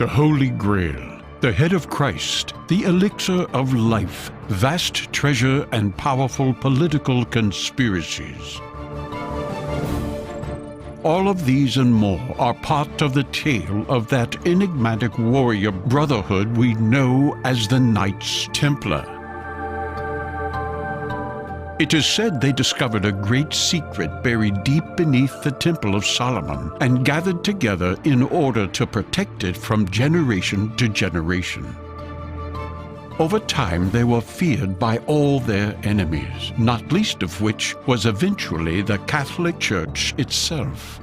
the Holy Grail, the head of Christ, the elixir of life, vast treasure, and powerful political conspiracies. All of these and more are part of the tale of that enigmatic warrior brotherhood we know as the Knights Templar. It is said they discovered a great secret buried deep beneath the Temple of Solomon and gathered together in order to protect it from generation to generation. Over time, they were feared by all their enemies, not least of which was eventually the Catholic Church itself.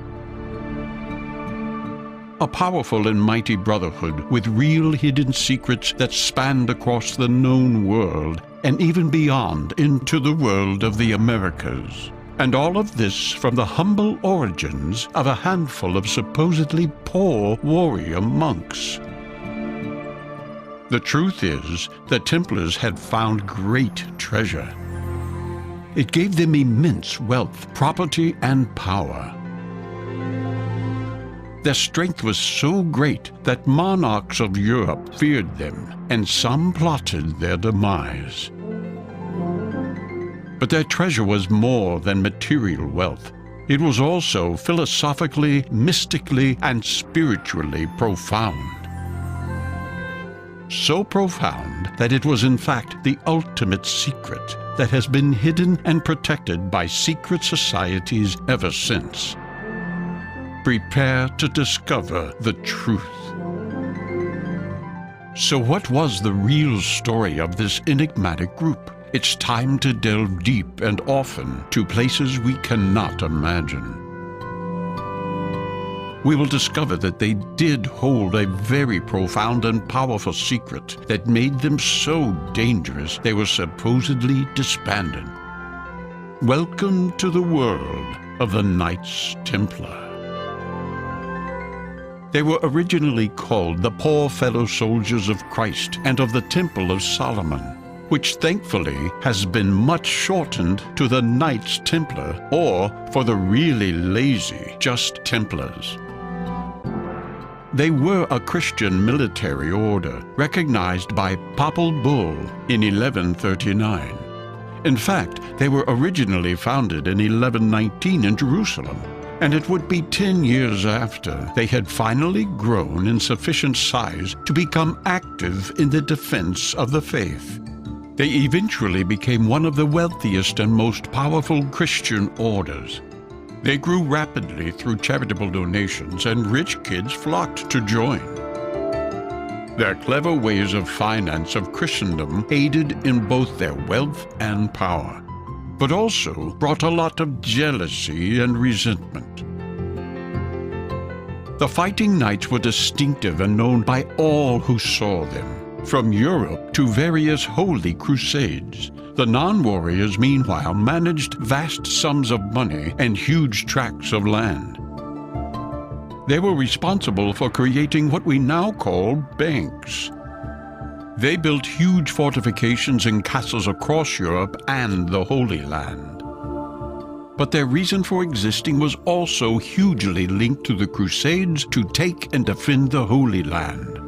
A powerful and mighty brotherhood with real hidden secrets that spanned across the known world and even beyond into the world of the Americas. And all of this from the humble origins of a handful of supposedly poor warrior monks. The truth is, the Templars had found great treasure. It gave them immense wealth, property, and power. Their strength was so great that monarchs of Europe feared them, and some plotted their demise. But their treasure was more than material wealth. It was also philosophically, mystically, and spiritually profound. So profound that it was in fact the ultimate secret that has been hidden and protected by secret societies ever since. Prepare to discover the truth. So what was the real story of this enigmatic group? It's time to delve deep and often to places we cannot imagine. We will discover that they did hold a very profound and powerful secret that made them so dangerous they were supposedly disbanded. Welcome to the world of the Knights Templar. They were originally called the Poor Fellow Soldiers of Christ and of the Temple of Solomon, which thankfully has been much shortened to the Knights Templar, or, for the really lazy, just Templars. They were a Christian military order, recognized by Papal Bull in 1139. In fact, they were originally founded in 1119 in Jerusalem, and it would be 10 years after they had finally grown in sufficient size to become active in the defense of the faith. They eventually became one of the wealthiest and most powerful Christian orders. They grew rapidly through charitable donations, and rich kids flocked to join. Their clever ways of finance of Christendom aided in both their wealth and power, but also brought a lot of jealousy and resentment. The Fighting Knights were distinctive and known by all who saw them, from Europe to various holy crusades. The non-warriors, meanwhile, managed vast sums of money and huge tracts of land. They were responsible for creating what we now call banks. They built huge fortifications and castles across Europe and the Holy Land. But their reason for existing was also hugely linked to the Crusades to take and defend the Holy Land.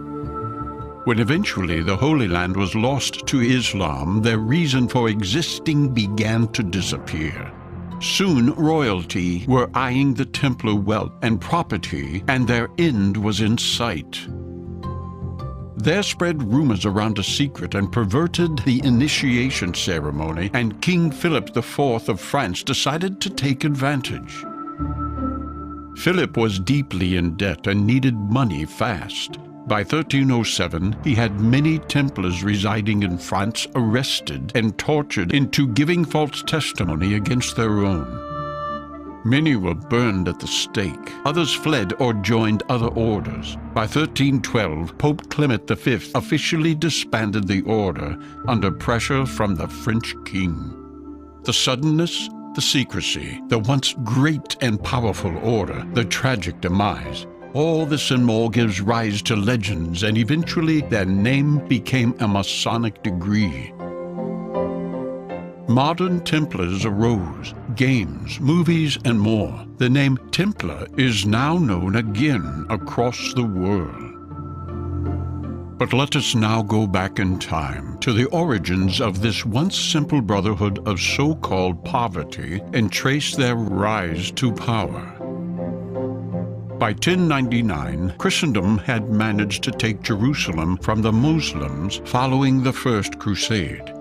When eventually the Holy Land was lost to Islam, their reason for existing began to disappear. Soon royalty were eyeing the Templar wealth and property, and their end was in sight. There spread rumors around a secret and perverted the initiation ceremony, and King Philip IV of France decided to take advantage. Philip was deeply in debt and needed money fast. By 1307, he had many Templars residing in France arrested and tortured into giving false testimony against their own. Many were burned at the stake. Others fled or joined other orders. By 1312, Pope Clement V officially disbanded the order under pressure from the French king. The suddenness, the secrecy, the once great and powerful order, the tragic demise, all this and more gives rise to legends, and eventually their name became a Masonic degree. Modern Templars arose, games, movies, and more. The name Templar is now known again across the world. But let us now go back in time to the origins of this once simple brotherhood of so-called poverty and trace their rise to power. By 1099, Christendom had managed to take Jerusalem from the Muslims following the First Crusade.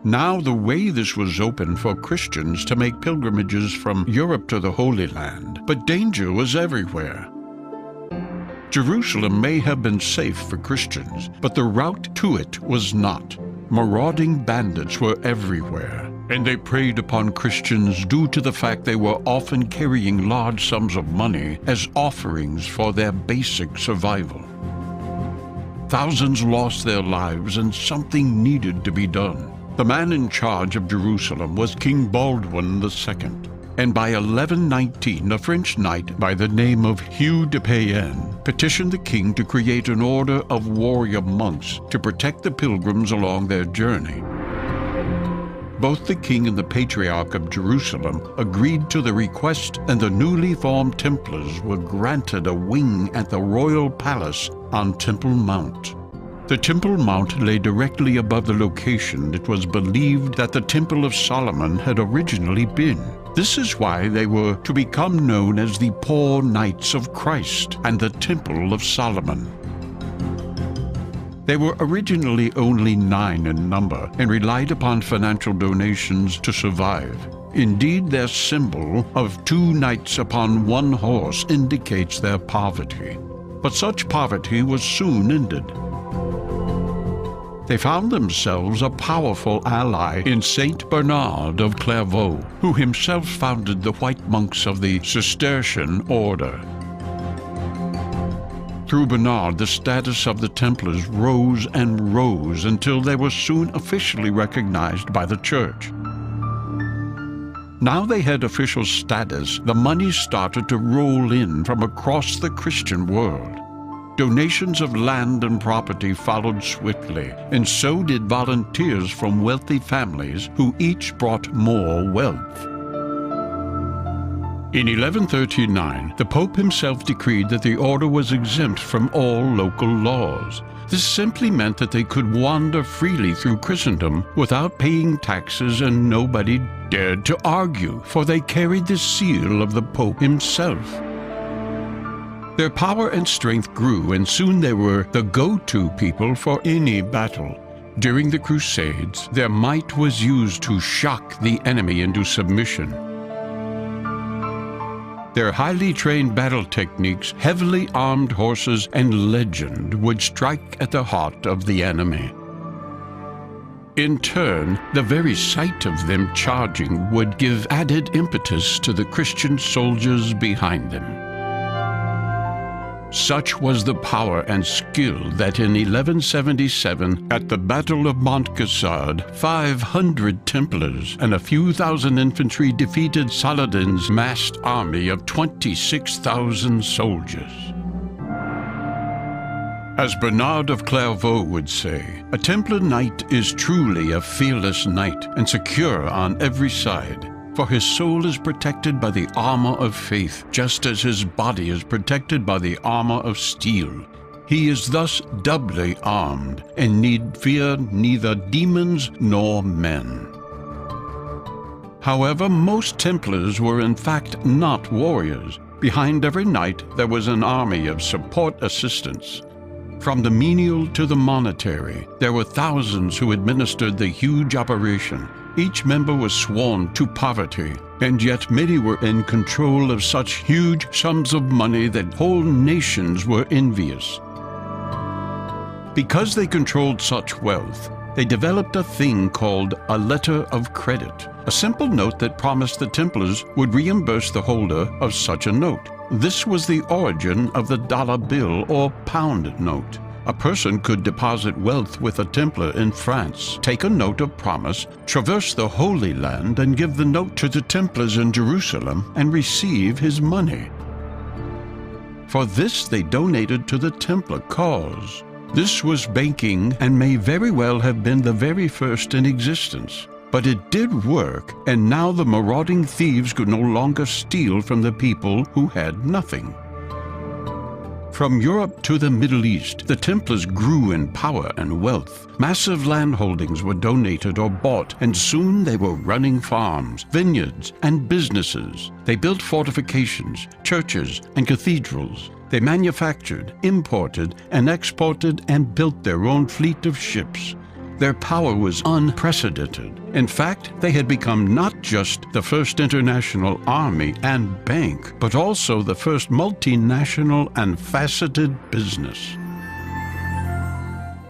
Now the way this was open for Christians to make pilgrimages from Europe to the Holy Land, but danger was everywhere. Jerusalem may have been safe for Christians, but the route to it was not. Marauding bandits were everywhere, and they preyed upon Christians due to the fact they were often carrying large sums of money as offerings for their basic survival. Thousands lost their lives, and something needed to be done. The man in charge of Jerusalem was King Baldwin II. And by 1119, a French knight by the name of Hugh de Payenne petitioned the king to create an order of warrior monks to protect the pilgrims along their journey. Both the king and the Patriarch of Jerusalem agreed to the request, and the newly formed Templars were granted a wing at the royal palace on Temple Mount. The Temple Mount lay directly above the location it was believed that the Temple of Solomon had originally been. This is why they were to become known as the Poor Knights of Christ and the Temple of Solomon. They were originally only 9 in number and relied upon financial donations to survive. Indeed, their symbol of 2 knights upon 1 horse indicates their poverty. But such poverty was soon ended. They found themselves a powerful ally in Saint Bernard of Clairvaux, who himself founded the White Monks of the Cistercian order. Through Bernard, the status of the Templars rose and rose until they were soon officially recognized by the Church. Now they had official status, the money started to roll in from across the Christian world. Donations of land and property followed swiftly, and so did volunteers from wealthy families who each brought more wealth. In 1139, the Pope himself decreed that the order was exempt from all local laws. This simply meant that they could wander freely through Christendom without paying taxes, and nobody dared to argue, for they carried the seal of the Pope himself. Their power and strength grew, and soon they were the go-to people for any battle. During the Crusades, their might was used to shock the enemy into submission. Their highly trained battle techniques, heavily armed horses, and legend would strike at the heart of the enemy. In turn, the very sight of them charging would give added impetus to the Christian soldiers behind them. Such was the power and skill that in 1177, at the Battle of Montcassard, 500 Templars and a few thousand infantry defeated Saladin's massed army of 26,000 soldiers. As Bernard of Clairvaux would say, a Templar Knight is truly a fearless knight and secure on every side. For his soul is protected by the armor of faith, just as his body is protected by the armor of steel. He is thus doubly armed, and need fear neither demons nor men. However, most Templars were in fact not warriors. Behind every knight there was an army of support assistants. From the menial to the monetary, there were thousands who administered the huge operation. Each member was sworn to poverty, and yet many were in control of such huge sums of money that whole nations were envious. Because they controlled such wealth, they developed a thing called a letter of credit, a simple note that promised the Templars would reimburse the holder of such a note. This was the origin of the dollar bill or pound note. A person could deposit wealth with a Templar in France, take a note of promise, traverse the Holy Land, and give the note to the Templars in Jerusalem and receive his money. For this they donated to the Templar cause. This was banking and may very well have been the very first in existence. But it did work, and now the marauding thieves could no longer steal from the people who had nothing. From Europe to the Middle East, the Templars grew in power and wealth. Massive landholdings were donated or bought, and soon they were running farms, vineyards, and businesses. They built fortifications, churches, and cathedrals. They manufactured, imported, and exported, and built their own fleet of ships. Their power was unprecedented. In fact, they had become not just the first international army and bank, but also the first multinational and faceted business.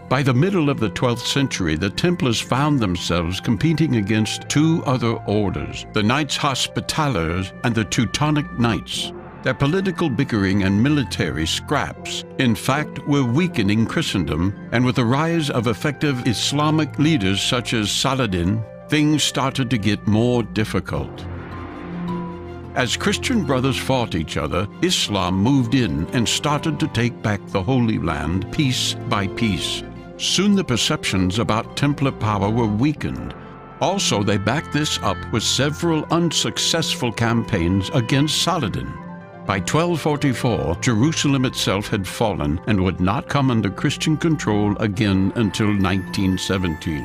By the middle of the 12th century, the Templars found themselves competing against two other orders, the Knights Hospitallers and the Teutonic Knights. Their political bickering and military scraps, in fact, were weakening Christendom, and with the rise of effective Islamic leaders such as Saladin, things started to get more difficult. As Christian brothers fought each other, Islam moved in and started to take back the Holy Land piece by piece. Soon the perceptions about Templar power were weakened. Also, they backed this up with several unsuccessful campaigns against Saladin. By 1244, Jerusalem itself had fallen and would not come under Christian control again until 1917.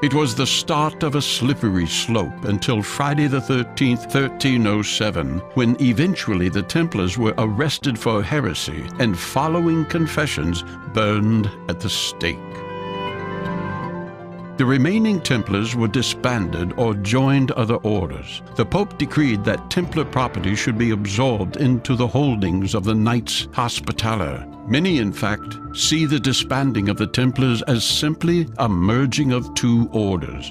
It was the start of a slippery slope until Friday the 13th, 1307, when eventually the Templars were arrested for heresy and, following confessions, burned at the stake. The remaining Templars were disbanded or joined other orders. The Pope decreed that Templar property should be absorbed into the holdings of the Knights Hospitaller. Many, in fact, see the disbanding of the Templars as simply a merging of two orders.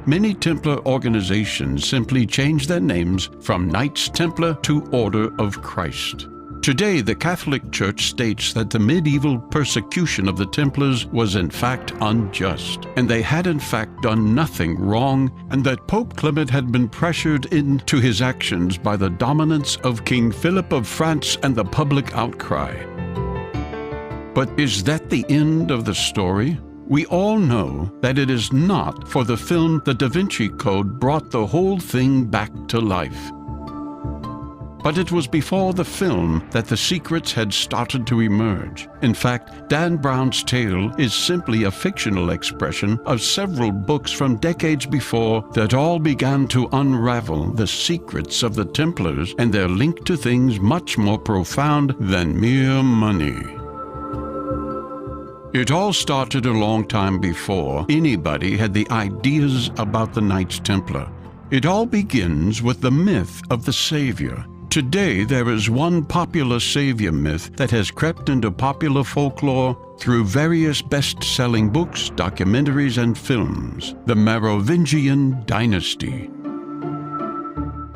Many Templar organizations simply changed their names from Knights Templar to Order of Christ. Today, the Catholic Church states that the medieval persecution of the Templars was in fact unjust, and they had in fact done nothing wrong, and that Pope Clement had been pressured into his actions by the dominance of King Philip of France and the public outcry. But is that the end of the story? We all know that it is not, for the film The Da Vinci Code brought the whole thing back to life. But it was before the film that the secrets had started to emerge. In fact, Dan Brown's tale is simply a fictional expression of several books from decades before that all began to unravel the secrets of the Templars and their link to things much more profound than mere money. It all started a long time before anybody had the ideas about the Knights Templar. It all begins with the myth of the Savior. Today, there is one popular savior myth that has crept into popular folklore through various best-selling books, documentaries, and films: the Merovingian dynasty.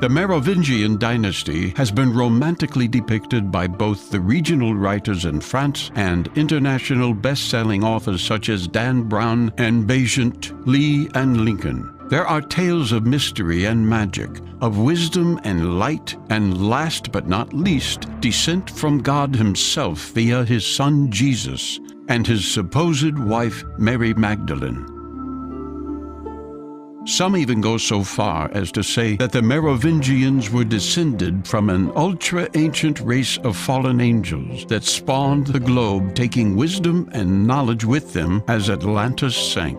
The Merovingian dynasty has been romantically depicted by both the regional writers in France and international best-selling authors such as Dan Brown and Besant, Lee, and Lincoln. There are tales of mystery and magic, of wisdom and light, and last but not least, descent from God Himself via His Son Jesus and His supposed wife Mary Magdalene. Some even go so far as to say that the Merovingians were descended from an ultra-ancient race of fallen angels that spawned the globe, taking wisdom and knowledge with them as Atlantis sank.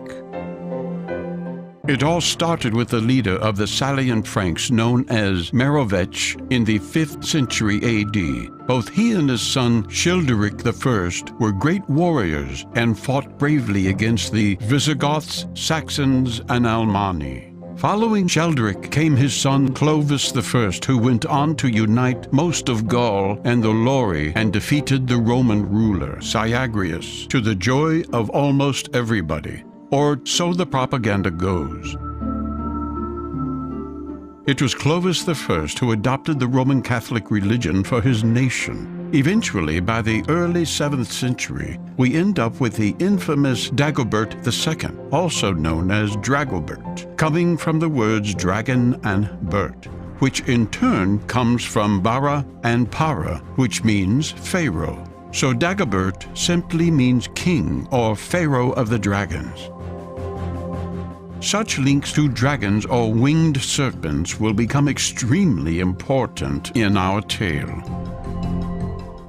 It all started with the leader of the Salian Franks known as Merovech in the 5th century AD. Both he and his son Childeric I were great warriors and fought bravely against the Visigoths, Saxons, and Alemanni. Following Childeric came his son Clovis I, who went on to unite most of Gaul and the Lauri and defeated the Roman ruler, Syagrius, to the joy of almost everybody. Or so the propaganda goes. It was Clovis I who adopted the Roman Catholic religion for his nation. Eventually, by the early 7th century, we end up with the infamous Dagobert II, also known as Dragobert, coming from the words dragon and Bert, which in turn comes from Bara and Para, which means Pharaoh. So Dagobert simply means king or Pharaoh of the dragons. Such links to dragons or winged serpents will become extremely important in our tale.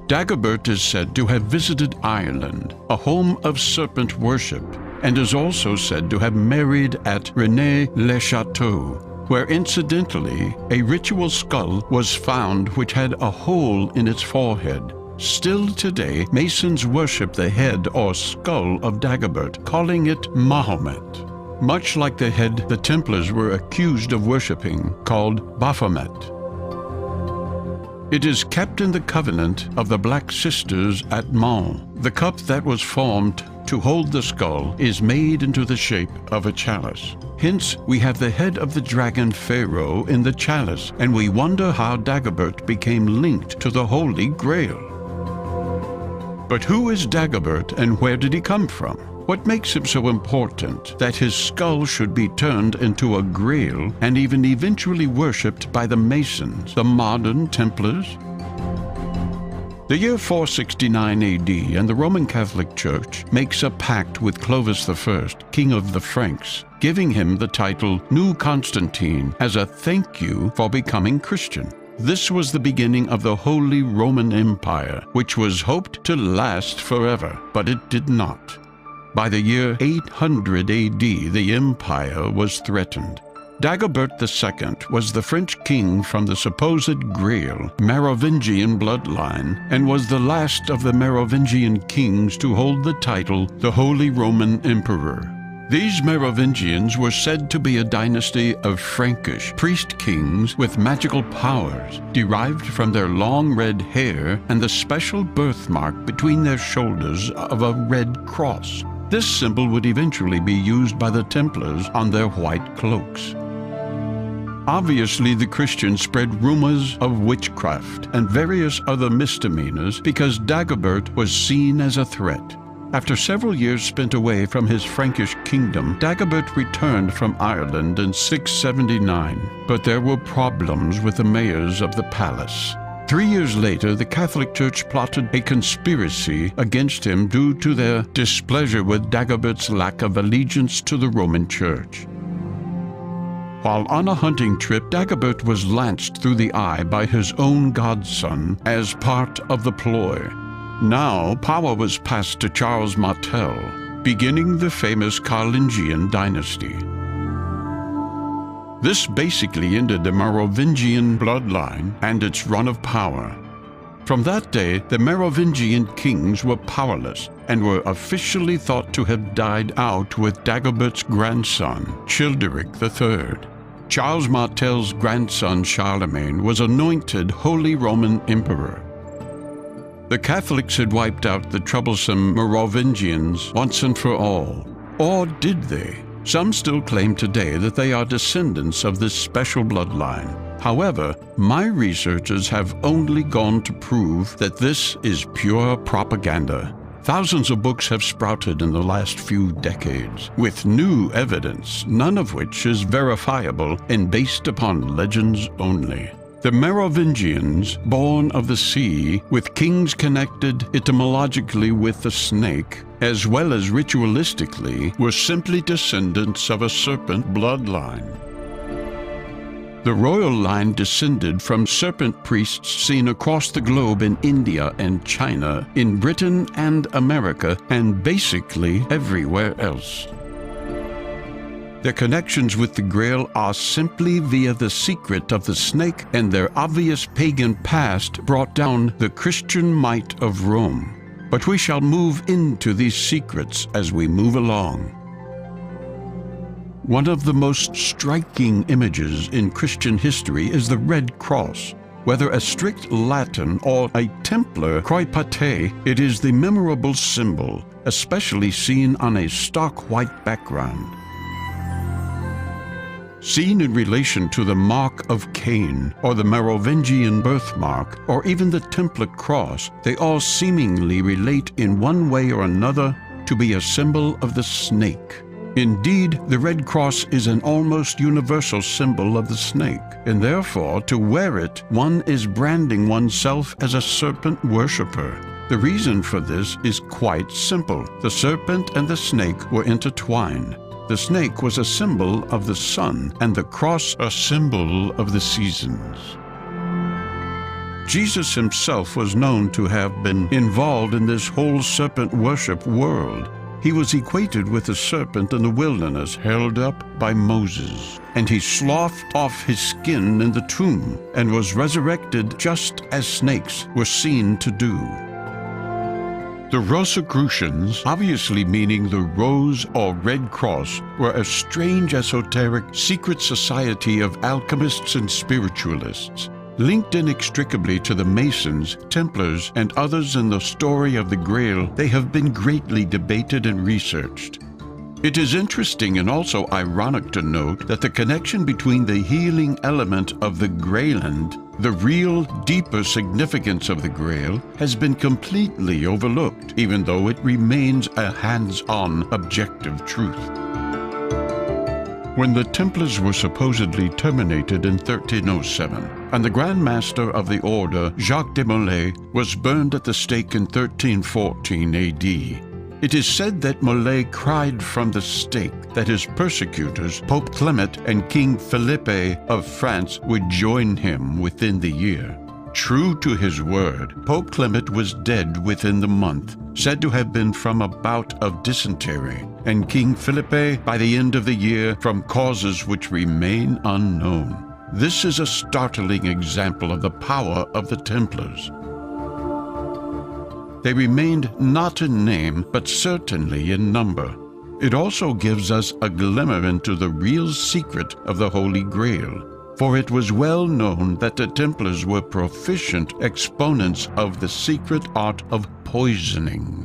Dagobert is said to have visited Ireland, a home of serpent worship, and is also said to have married at Rennes-le-Château, where incidentally a ritual skull was found which had a hole in its forehead. Still today, Masons worship the head or skull of Dagobert, calling it Mahomet, much like the head the Templars were accused of worshipping, called Baphomet. It is kept in the covenant of the Black Sisters at Mans. The cup that was formed to hold the skull is made into the shape of a chalice. Hence, we have the head of the dragon Pharaoh in the chalice, and we wonder how Dagobert became linked to the Holy Grail. But who is Dagobert and where did he come from? What makes him so important that his skull should be turned into a grail and even eventually worshipped by the Masons, the modern Templars? The year 469 AD and the Roman Catholic Church makes a pact with Clovis I, king of the Franks, giving him the title New Constantine as a thank you for becoming Christian. This was the beginning of the Holy Roman Empire, which was hoped to last forever, but it did not. By the year 800 AD, the empire was threatened. Dagobert II was the French king from the supposed Grail, Merovingian bloodline, and was the last of the Merovingian kings to hold the title the Holy Roman Emperor. These Merovingians were said to be a dynasty of Frankish priest kings with magical powers derived from their long red hair and the special birthmark between their shoulders of a red cross. This symbol would eventually be used by the Templars on their white cloaks. Obviously, the Christians spread rumors of witchcraft and various other misdemeanors because Dagobert was seen as a threat. After several years spent away from his Frankish kingdom, Dagobert returned from Ireland in 679, but there were problems with the mayors of the palace. 3 years later, the Catholic Church plotted a conspiracy against him due to their displeasure with Dagobert's lack of allegiance to the Roman Church. While on a hunting trip, Dagobert was lanced through the eye by his own godson as part of the ploy. Now, power was passed to Charles Martel, beginning the famous Carolingian dynasty. This basically ended the Merovingian bloodline and its run of power. From that day, the Merovingian kings were powerless and were officially thought to have died out with Dagobert's grandson, Childeric III. Charles Martel's grandson Charlemagne was anointed Holy Roman Emperor. The Catholics had wiped out the troublesome Merovingians once and for all. Or did they? Some still claim today that they are descendants of this special bloodline. However, my researchers have only gone to prove that this is pure propaganda. Thousands of books have sprouted in the last few decades, with new evidence, none of which is verifiable and based upon legends only. The Merovingians, born of the sea, with kings connected etymologically with the snake, as well as ritualistically, were simply descendants of a serpent bloodline. The royal line descended from serpent priests seen across the globe in India and China, in Britain and America, and basically everywhere else. Their connections with the Grail are simply via the secret of the snake, and their obvious pagan past brought down the Christian might of Rome. But we shall move into these secrets as we move along. One of the most striking images in Christian history is the Red Cross. Whether a strict Latin or a Templar croix paté, it is the memorable symbol, especially seen on a stark white background. Seen in relation to the Mark of Cain, or the Merovingian birthmark, or even the Templar cross, they all seemingly relate in one way or another to be a symbol of the snake. Indeed, the Red Cross is an almost universal symbol of the snake, and therefore, to wear it, one is branding oneself as a serpent worshipper. The reason for this is quite simple. The serpent and the snake were intertwined. The snake was a symbol of the sun, and the cross a symbol of the seasons. Jesus himself was known to have been involved in this whole serpent worship world. He was equated with the serpent in the wilderness held up by Moses, and he sloughed off his skin in the tomb and was resurrected just as snakes were seen to do. The Rosicrucians, obviously meaning the Rose or Red Cross, were a strange esoteric secret society of alchemists and spiritualists. Linked inextricably to the Masons, Templars, and others in the story of the Grail, they have been greatly debated and researched. It is interesting and also ironic to note that the connection between the healing element of the Grailand, the real, deeper significance of the Grail, has been completely overlooked, even though it remains a hands-on, objective truth. When the Templars were supposedly terminated in 1307, and the Grand Master of the Order, Jacques de Molay, was burned at the stake in 1314 AD, it is said that Molay cried from the stake that his persecutors, Pope Clement and King Philippe of France, would join him within the year. True to his word, Pope Clement was dead within the month, said to have been from a bout of dysentery, and King Philippe by the end of the year from causes which remain unknown. This is a startling example of the power of the Templars. They remained not in name, but certainly in number. It also gives us a glimmer into the real secret of the Holy Grail, for it was well known that the Templars were proficient exponents of the secret art of poisoning.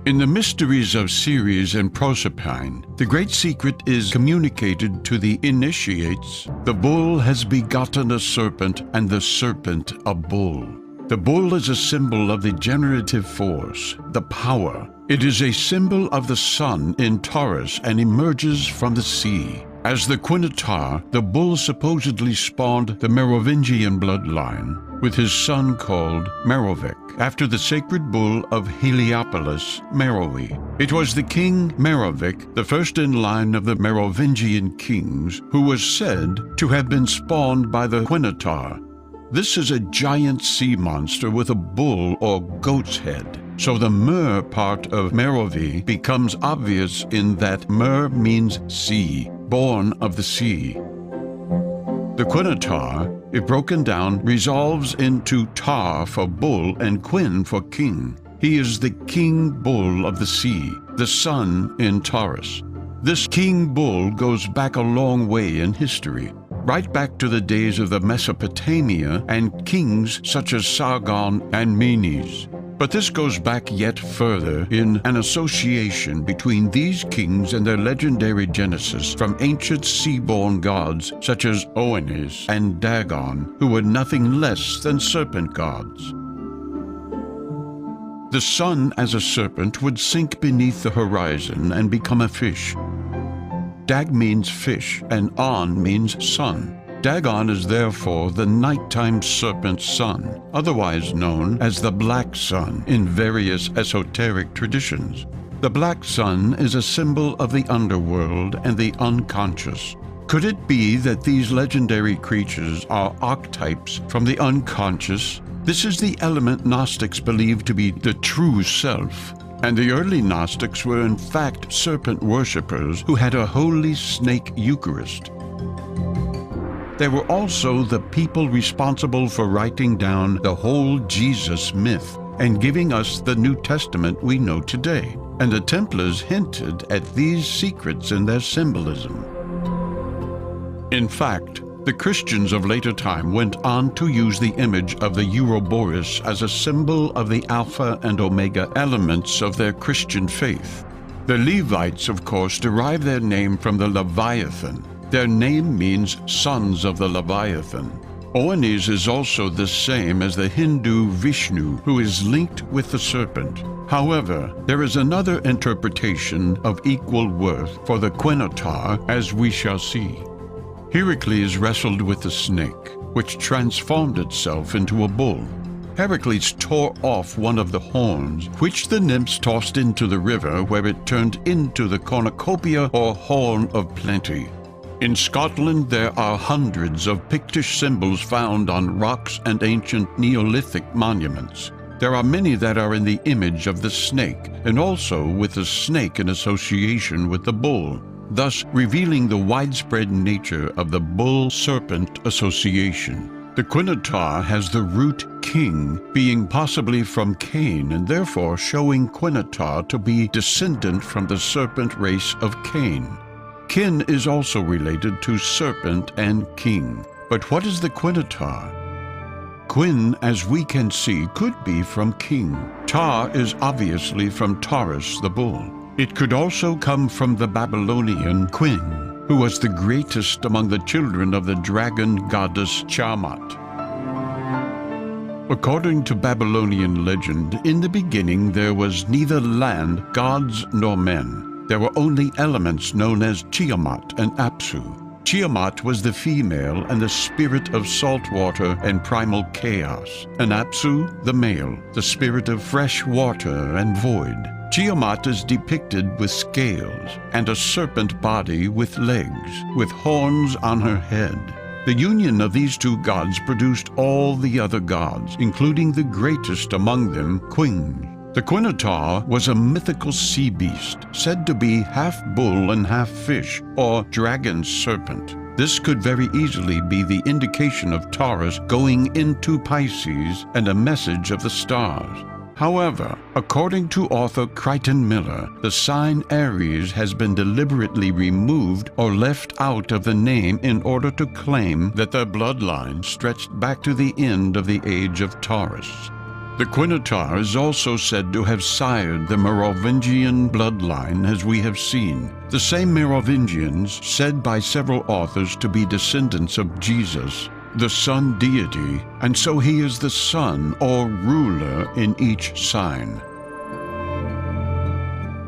In the mysteries of Ceres and Proserpine, the great secret is communicated to the initiates. The bull has begotten a serpent, and the serpent a bull. The bull is a symbol of the generative force, the power. It is a symbol of the sun in Taurus and emerges from the sea. As the Quinotaur, the bull supposedly spawned the Merovingian bloodline, with his son called Merovic, after the sacred bull of Heliopolis, Meroe. It was the king Merovic, the first in line of the Merovingian kings, who was said to have been spawned by the Quinotaur. This is a giant sea monster with a bull or goat's head. So the Mer part of Merovi becomes obvious in that Mer means sea, born of the sea. The Quinotaur, if broken down, resolves into Tar for bull and Quin for king. He is the king bull of the sea, the sun in Taurus. This king bull goes back a long way in history, right back to the days of the Mesopotamia and kings such as Sargon and Menes. But this goes back yet further in an association between these kings and their legendary genesis from ancient sea-born gods such as Oannes and Dagon, who were nothing less than serpent gods. The sun as a serpent would sink beneath the horizon and become a fish. Dag means fish, and On means sun. Dagon is therefore the nighttime serpent sun, otherwise known as the Black Sun in various esoteric traditions. The Black Sun is a symbol of the underworld and the unconscious. Could it be that these legendary creatures are archetypes from the unconscious? This is the element Gnostics believe to be the true self. And the early Gnostics were in fact serpent worshippers who had a holy snake Eucharist. They were also the people responsible for writing down the whole Jesus myth and giving us the New Testament we know today. And the Templars hinted at these secrets in their symbolism. In fact, the Christians of later time went on to use the image of the Ouroboros as a symbol of the Alpha and Omega elements of their Christian faith. The Levites, of course, derived their name from the Leviathan. Their name means sons of the Leviathan. Oannes is also the same as the Hindu Vishnu, who is linked with the serpent. However, there is another interpretation of equal worth for the Quinotaur, as we shall see. Heracles wrestled with the snake, which transformed itself into a bull. Heracles tore off one of the horns, which the nymphs tossed into the river, where it turned into the cornucopia or horn of plenty. In Scotland, there are hundreds of Pictish symbols found on rocks and ancient Neolithic monuments. There are many that are in the image of the snake, and also with the snake in association with the bull, thus revealing the widespread nature of the bull-serpent association. The Quinatar has the root king, being possibly from Cain, and therefore showing Quinatar to be descendant from the serpent race of Cain. Kin is also related to serpent and king. But what is the Quinatar? Quin, as we can see, could be from king. Tar is obviously from Taurus the bull. It could also come from the Babylonian Quin, who was the greatest among the children of the dragon goddess Tiamat. According to Babylonian legend, in the beginning there was neither land, gods, nor men. There were only elements known as Tiamat and Apsu. Tiamat was the female and the spirit of salt water and primal chaos, and Apsu the male, the spirit of fresh water and void. Tiamat is depicted with scales and a serpent body with legs, with horns on her head. The union of these two gods produced all the other gods, including the greatest among them, Quin. The Quinatar was a mythical sea beast, said to be half bull and half fish, or dragon serpent. This could very easily be the indication of Taurus going into Pisces and a message of the stars. However, according to author Crichton Miller, the sign Aries has been deliberately removed or left out of the name in order to claim that their bloodline stretched back to the end of the age of Taurus. The Quinatar is also said to have sired the Merovingian bloodline, as we have seen. The same Merovingians, said by several authors to be descendants of Jesus, the sun deity, and so he is the sun or ruler in each sign.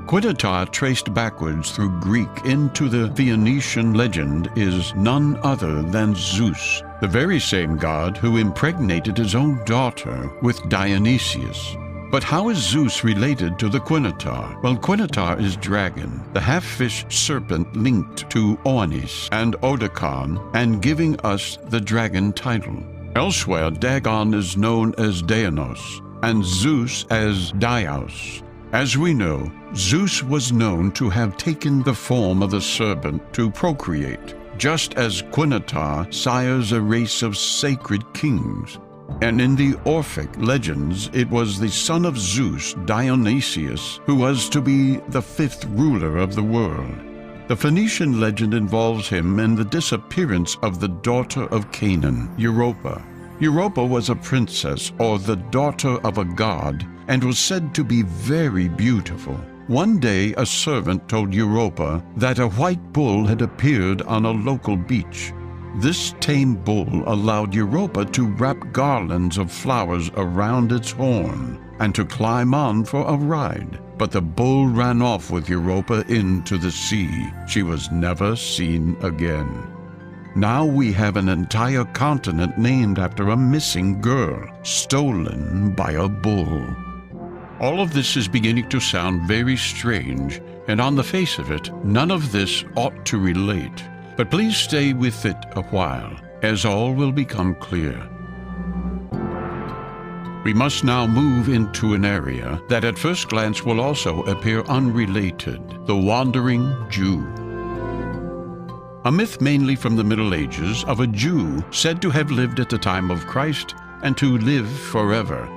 Quinatar, traced backwards through Greek into the Phoenician legend, is none other than Zeus, the very same god who impregnated his own daughter with Dionysius. But how is Zeus related to the Quinatar? Well, Quinatar is dragon, the half-fish serpent linked to Oannes and Oedicon, and giving us the dragon title. Elsewhere, Dagon is known as Daenos, and Zeus as Dios. As we know, Zeus was known to have taken the form of the serpent to procreate, just as Quinatar sires a race of sacred kings. And in the Orphic legends, it was the son of Zeus, Dionysius, who was to be the fifth ruler of the world. The Phoenician legend involves him in the disappearance of the daughter of Canaan, Europa. Europa was a princess, or the daughter of a god, and was said to be very beautiful. One day, a servant told Europa that a white bull had appeared on a local beach. This tame bull allowed Europa to wrap garlands of flowers around its horn and to climb on for a ride. But the bull ran off with Europa into the sea. She was never seen again. Now we have an entire continent named after a missing girl, stolen by a bull. All of this is beginning to sound very strange, and on the face of it, none of this ought to relate. But please stay with it a while, as all will become clear. We must now move into an area that at first glance will also appear unrelated, the Wandering Jew. A myth mainly from the Middle Ages of a Jew said to have lived at the time of Christ and to live forever.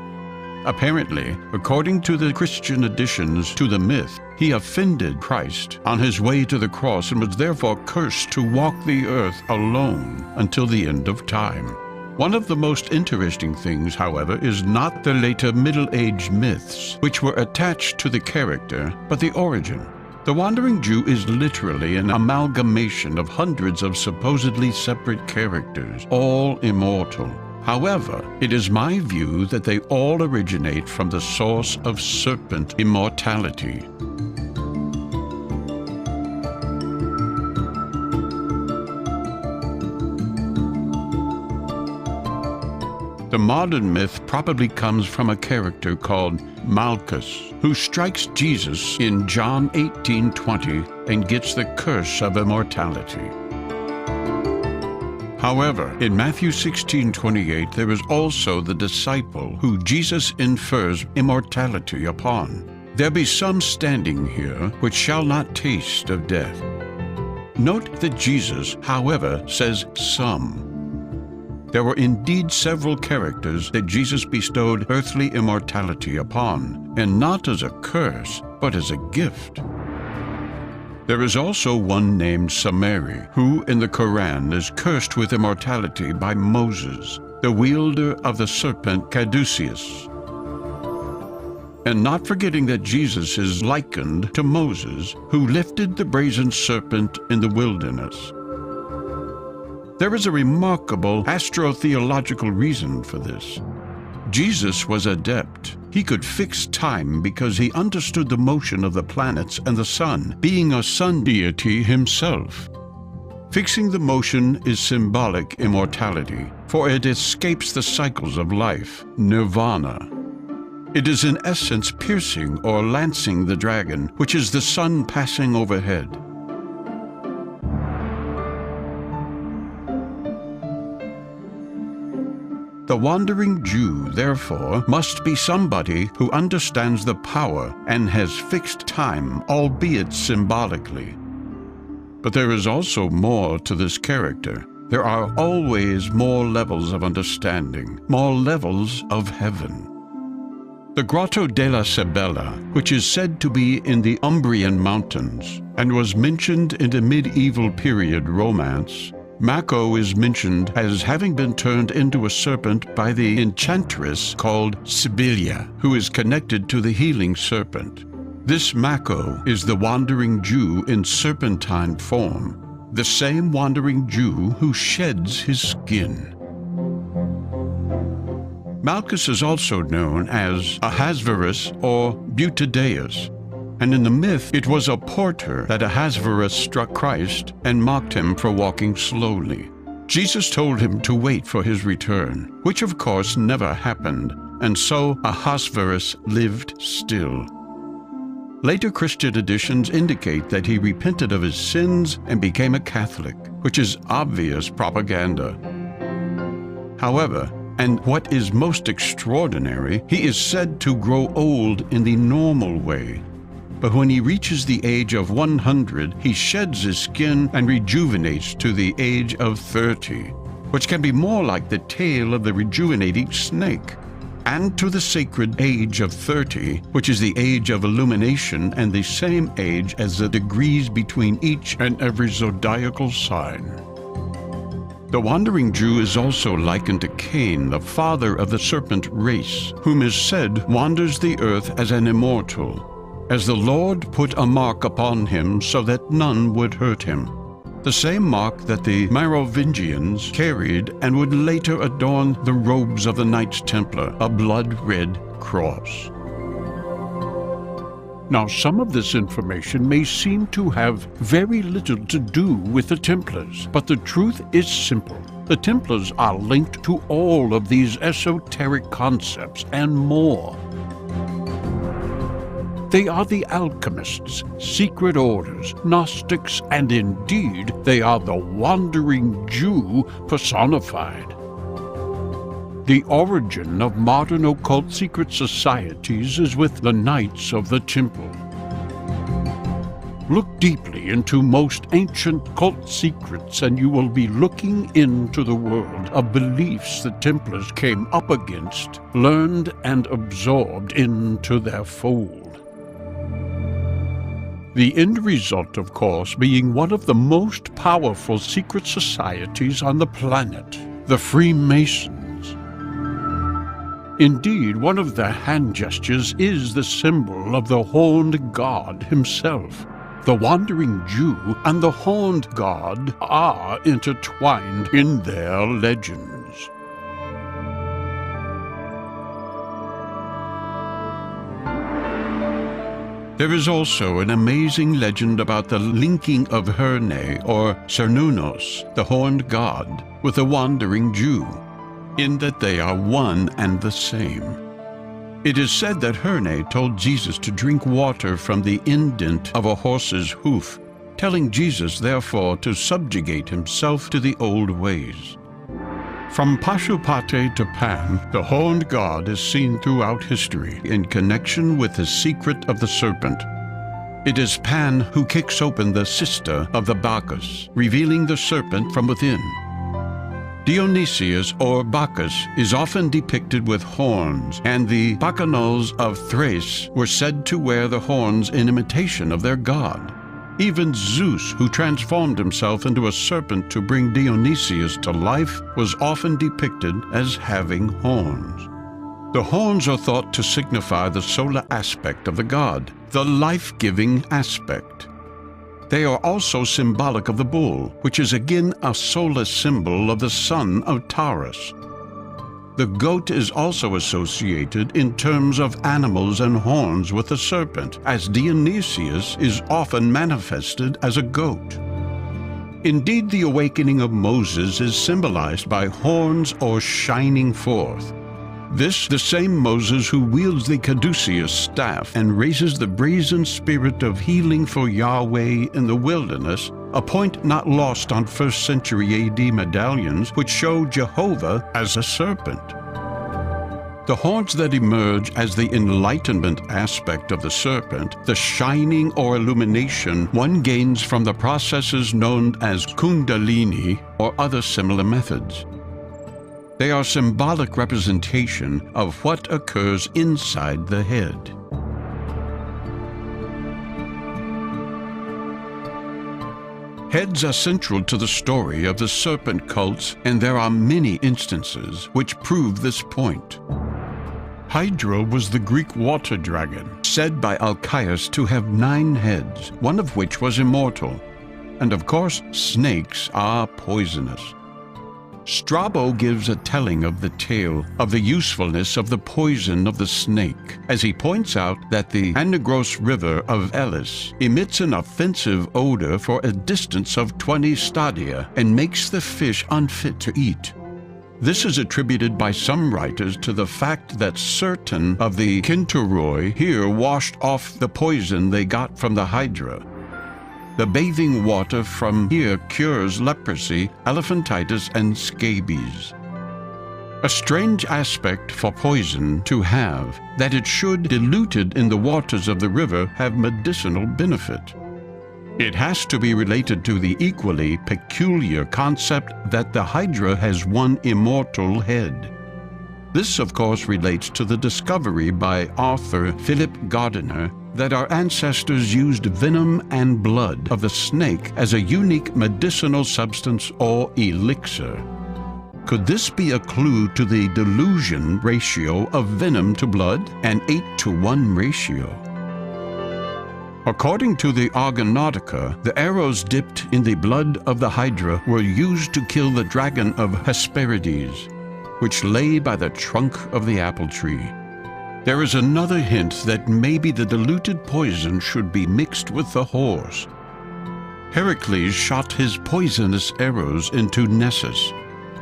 Apparently, according to the Christian additions to the myth, he offended Christ on his way to the cross and was therefore cursed to walk the earth alone until the end of time. One of the most interesting things, however, is not the later Middle Age myths, which were attached to the character, but the origin. The Wandering Jew is literally an amalgamation of hundreds of supposedly separate characters, all immortal. However, it is my view that they all originate from the source of serpent immortality. The modern myth probably comes from a character called Malchus, who strikes Jesus in John 18:20 and gets the curse of immortality. However, in Matthew 16:28, there is also the disciple who Jesus infers immortality upon. There be some standing here which shall not taste of death. Note that Jesus, however, says some. There were indeed several characters that Jesus bestowed earthly immortality upon, and not as a curse, but as a gift. There is also one named Samari, who in the Quran is cursed with immortality by Moses, the wielder of the serpent Caduceus. And not forgetting that Jesus is likened to Moses, who lifted the brazen serpent in the wilderness. There is a remarkable astrotheological reason for this. Jesus was adept. He could fix time because he understood the motion of the planets and the sun, being a sun deity himself. Fixing the motion is symbolic immortality, for it escapes the cycles of life, nirvana. It is in essence piercing or lancing the dragon, which is the sun passing overhead. The wandering Jew, therefore, must be somebody who understands the power and has fixed time, albeit symbolically. But there is also more to this character. There are always more levels of understanding, more levels of heaven. The Grotto della Sibella, which is said to be in the Umbrian Mountains and was mentioned in the medieval period romance, Mako is mentioned as having been turned into a serpent by the enchantress called Sibylla, who is connected to the healing serpent. This Mako is the wandering Jew in serpentine form, the same wandering Jew who sheds his skin. Malchus is also known as Ahasverus or Butideus, and in the myth it was a porter that Ahasverus struck Christ and mocked him for walking slowly. Jesus told him to wait for his return, which of course never happened, and so Ahasverus lived still. Later Christian editions indicate that he repented of his sins and became a Catholic, which is obvious propaganda. However, and what is most extraordinary, he is said to grow old in the normal way. But when he reaches the age of 100, he sheds his skin and rejuvenates to the age of 30, which can be more like the tail of the rejuvenating snake, and to the sacred age of 30, which is the age of illumination and the same age as the degrees between each and every zodiacal sign. The wandering Jew is also likened to Cain, the father of the serpent race, whom is said wanders the earth as an immortal, as the Lord put a mark upon him so that none would hurt him, the same mark that the Merovingians carried and would later adorn the robes of the Knights Templar, a blood-red cross. Now, some of this information may seem to have very little to do with the Templars, but the truth is simple. The Templars are linked to all of these esoteric concepts and more. They are the alchemists, secret orders, Gnostics, and indeed, they are the wandering Jew personified. The origin of modern occult secret societies is with the Knights of the Temple. Look deeply into most ancient cult secrets and you will be looking into the world of beliefs the Templars came up against, learned, and absorbed into their fold. The end result, of course, being one of the most powerful secret societies on the planet, the Freemasons. Indeed, one of their hand gestures is the symbol of the horned god himself. The wandering Jew and the horned god are intertwined in their legends. There is also an amazing legend about the linking of Herne, or Cernunnos, the horned god, with the wandering Jew. in that they are one and the same. It is said that Herne told Jesus to drink water from the indent of a horse's hoof, telling Jesus, therefore, to subjugate himself to the old ways. From Pashupate to Pan, the horned god is seen throughout history in connection with the secret of the serpent. It is Pan who kicks open the cister of the Bacchus, revealing the serpent from within. Dionysius, or Bacchus, is often depicted with horns, and the Bacchanals of Thrace were said to wear the horns in imitation of their god. Even Zeus, who transformed himself into a serpent to bring Dionysius to life, was often depicted as having horns. The horns are thought to signify the solar aspect of the god, the life-giving aspect. They are also symbolic of the bull, which is again a solar symbol of the son of Taurus. The goat is also associated in terms of animals and horns with the serpent, as Dionysius is often manifested as a goat. Indeed, the awakening of Moses is symbolized by horns or shining forth. This, the same Moses who wields the caduceus staff and raises the brazen spirit of healing for Yahweh in the wilderness, a point not lost on 1st century AD medallions which show Jehovah as a serpent. The horns that emerge as the enlightenment aspect of the serpent, the shining or illumination one gains from the processes known as Kundalini or other similar methods. They are symbolic representation of what occurs inside the head. Heads are central to the story of the serpent cults, and there are many instances which prove this point. Hydra was the Greek water dragon, said by Alcaius to have 9 heads, one of which was immortal. And of course, snakes are poisonous. Strabo gives a telling of the tale of the usefulness of the poison of the snake, as he points out that the Anagros River of Elis emits an offensive odor for a distance of 20 stadia and makes the fish unfit to eat. This is attributed by some writers to the fact that certain of the Kinturoi here washed off the poison they got from the Hydra. The bathing water from here cures leprosy, elephantitis, and scabies. A strange aspect for poison to have, that it should, diluted in the waters of the river, have medicinal benefit. It has to be related to the equally peculiar concept that the Hydra has one immortal head. This, of course, relates to the discovery by author Philip Gardiner that our ancestors used venom and blood of the snake as a unique medicinal substance or elixir. Could this be a clue to the dilution ratio of venom to blood, an 8-to-1 ratio? According to the Argonautica, the arrows dipped in the blood of the Hydra were used to kill the dragon of Hesperides, which lay by the trunk of the apple tree. There is another hint that maybe the diluted poison should be mixed with the horse. Heracles shot his poisonous arrows into Nessus.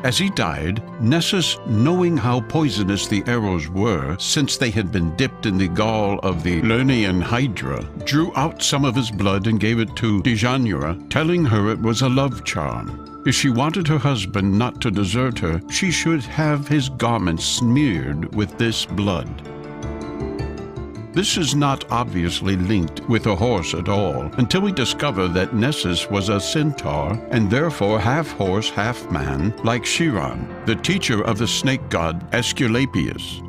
As he died, Nessus, knowing how poisonous the arrows were, since they had been dipped in the gall of the Lernaean Hydra, drew out some of his blood and gave it to Deianira, telling her it was a love charm. If she wanted her husband not to desert her, she should have his garments smeared with this blood. This is not obviously linked with a horse at all, until we discover that Nessus was a centaur, and therefore half horse, half man, like Chiron, the teacher of the snake god Aesculapius.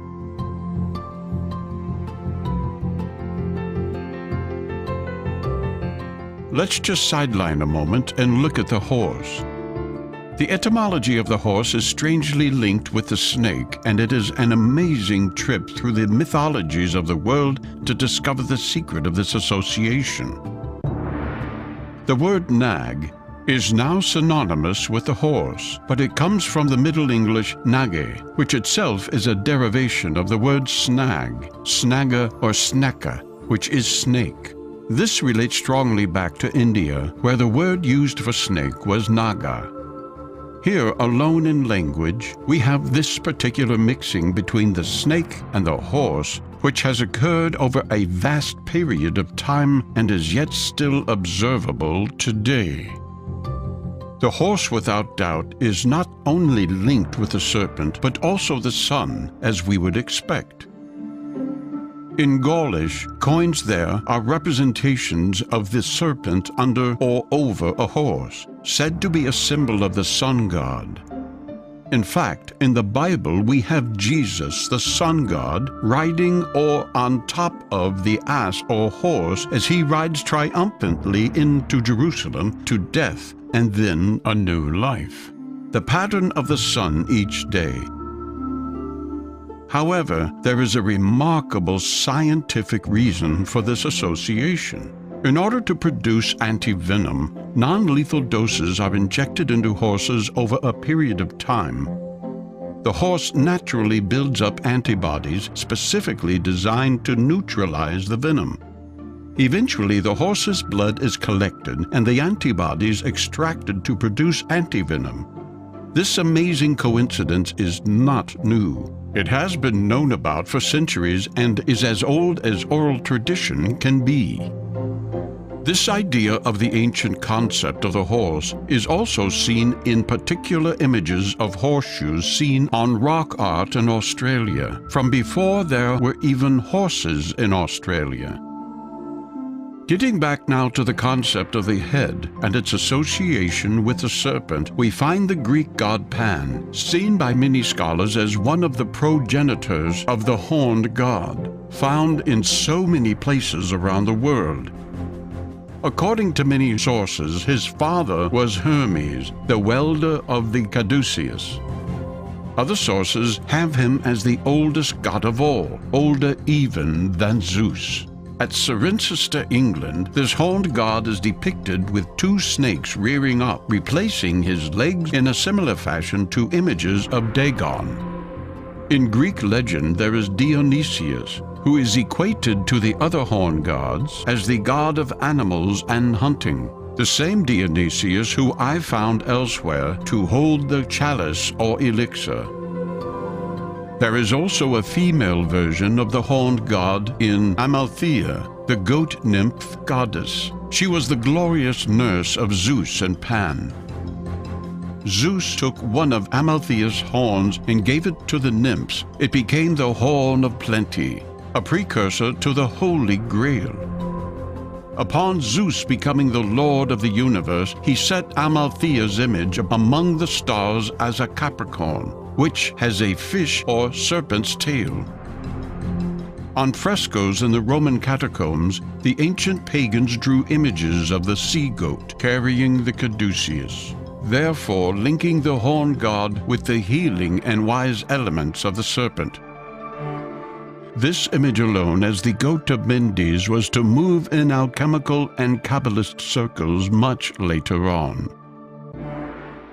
Let's just sideline a moment and look at the horse. The etymology of the horse is strangely linked with the snake, and it is an amazing trip through the mythologies of the world to discover the secret of this association. The word nag is now synonymous with the horse, but it comes from the Middle English nage, which itself is a derivation of the word snag, snagga or snecka, which is snake. This relates strongly back to India, where the word used for snake was naga. Here, alone in language, we have this particular mixing between the snake and the horse, which has occurred over a vast period of time and is yet still observable today. The horse, without doubt, is not only linked with the serpent, but also the sun, as we would expect. In Gaulish, coins there are representations of the serpent under or over a horse, said to be a symbol of the sun god. In fact, in the Bible we have Jesus, the sun god, riding or on top of the ass or horse as he rides triumphantly into Jerusalem to death and then a new life. The pattern of the sun each day. However, there is a remarkable scientific reason for this association. In order to produce anti-venom, non-lethal doses are injected into horses over a period of time. The horse naturally builds up antibodies specifically designed to neutralize the venom. Eventually, the horse's blood is collected and the antibodies extracted to produce anti-venom. This amazing coincidence is not new. It has been known about for centuries and is as old as oral tradition can be. This idea of the ancient concept of the horse is also seen in particular images of horseshoes seen on rock art in Australia, from before there were even horses in Australia. Getting back now to the concept of the head and its association with the serpent, we find the Greek god Pan, seen by many scholars as one of the progenitors of the horned god, found in so many places around the world. According to many sources, his father was Hermes, the welder of the Caduceus. Other sources have him as the oldest god of all, older even than Zeus. At Cirencester, England, this horned god is depicted with two snakes rearing up, replacing his legs in a similar fashion to images of Dagon. In Greek legend, there is Dionysius, who is equated to the other horned gods as the god of animals and hunting, the same Dionysius who I found elsewhere to hold the chalice or elixir. There is also a female version of the horned god in Amalthea, the goat nymph goddess. She was the glorious nurse of Zeus and Pan. Zeus took one of Amalthea's horns and gave it to the nymphs. It became the horn of plenty, a precursor to the Holy Grail. Upon Zeus becoming the Lord of the universe, he set Amalthea's image among the stars as a Capricorn, which has a fish or serpent's tail. On frescoes in the Roman catacombs, the ancient pagans drew images of the sea-goat carrying the caduceus, therefore linking the horned god with the healing and wise elements of the serpent. This image alone, as the goat of Mendes, was to move in alchemical and Kabbalist circles much later on.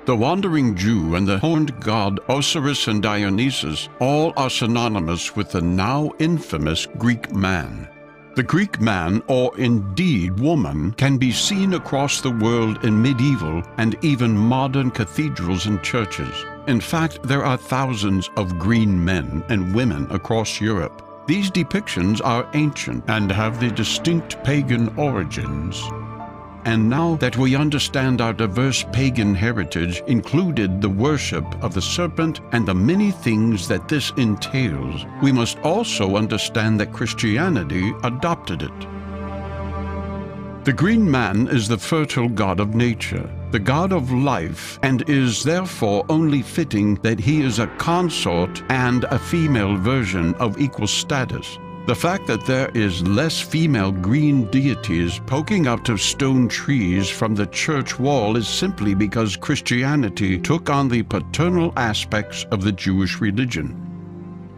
The wandering Jew and the horned god Osiris and Dionysus all are synonymous with the now infamous Greek man. The Greek man, or indeed woman, can be seen across the world in medieval and even modern cathedrals and churches. In fact, there are thousands of green men and women across Europe. These depictions are ancient and have the distinct pagan origins. And now that we understand our diverse pagan heritage included the worship of the serpent and the many things that this entails, we must also understand that Christianity adopted it. The green man is the fertile god of nature, the god of life, and is therefore only fitting that he is a consort and a female version of equal status. The fact that there is less female green deities poking out of stone trees from the church wall is simply because Christianity took on the paternal aspects of the Jewish religion.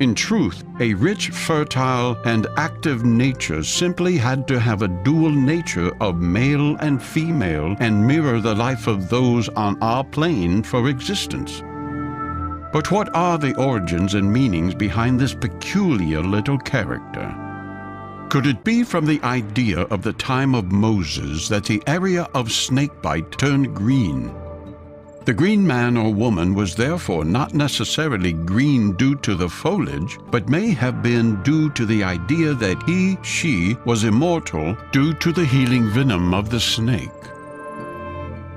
In truth, a rich, fertile, and active nature simply had to have a dual nature of male and female and mirror the life of those on our plane for existence. But what are the origins and meanings behind this peculiar little character? Could it be from the idea of the time of Moses that the area of snakebite turned green? The green man or woman was therefore not necessarily green due to the foliage, but may have been due to the idea that he, she was immortal due to the healing venom of the snake.